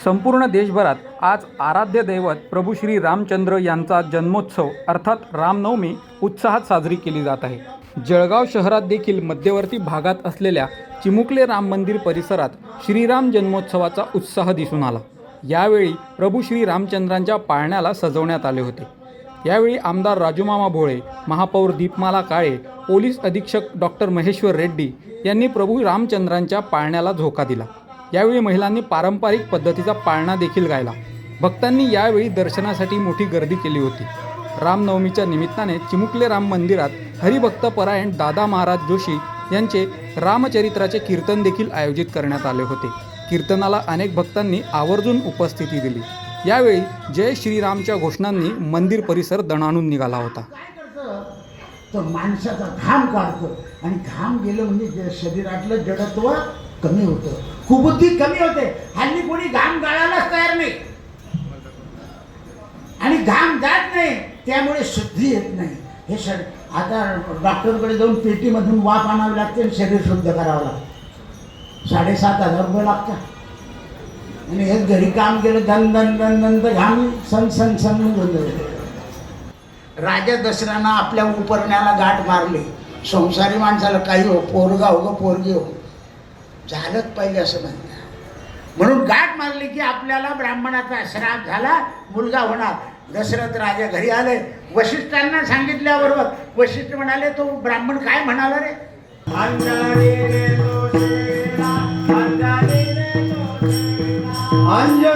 संपूर्ण देशभरात आज आराध्य दैवत प्रभू श्री रामचंद्र यांचा जन्मोत्सव अर्थात रामनवमी उत्साहात साजरी केली जात आहे। जळगाव शहरात देखील मध्यवर्ती भागात असलेल्या चिमुकले राम मंदिर परिसरात श्रीराम जन्मोत्सवाचा उत्साह दिसून आला। यावेळी प्रभू श्री रामचंद्रांच्या पाळण्याला सजवण्यात आले होते। यावेळी आमदार राजूमामा भोळे, महापौर दीपमाला काळे, पोलीस अधीक्षक डॉक्टर महेश्वर रेड्डी यांनी प्रभू रामचंद्रांच्या पाळण्याला झोका दिला। यावेळी महिलांनी पारंपरिक पद्धतीचा पाळणा देखील गायला। भक्तांनी यावेळी दर्शनासाठी मोठी गर्दी केली होती। रामनवमीच्या निमित्ताने चिमुकले राम मंदिरात हरिभक्तपरायण दादा महाराज जोशी यांचे रामचरित्राचे कीर्तन देखील आयोजित करण्यात आले होते। कीर्तनाला अनेक भक्तांनी आवर्जून उपस्थिती दिली। यावेळी जय श्रीरामच्या घोषणांनी मंदिर परिसर दणाणून निघाला होता। तर माणसाचा घाम काढतो आणि घाम गेलं म्हणजे शरीरातलं जडत्व कमी होतं, कुबुद्धी कमी होते। हल्ली कोणी घाम गाळायलाच तयार नाही आणि घाम जात नाही, त्यामुळे शुद्धी येत नाही। हे आता डॉक्टरकडे जाऊन पेटीमधून वाफ आणावी लागते आणि शरीर शुद्ध करावं लागतं। 7,500 रुपये लागतात आणि हे घरी काम केलं दन दन दन दन तर घाम सन सन सन होतं। राजा दशरथानं आपल्या उपरण्याला गाठ मारली। संसारी माणसाला काही हो, पोरगा हो ग पोरगी हो, झालंच पाहिजे असं म्हणतात। म्हणून गाठ मारली की आपल्याला ब्राह्मणाचा श्राप झाला, मुलगा होणार। दशरथ राजा घरी आले, वशिष्ठांना सांगितल्याबरोबर वशिष्ठ म्हणाले, तो ब्राह्मण काय म्हणाला रे? अंजनी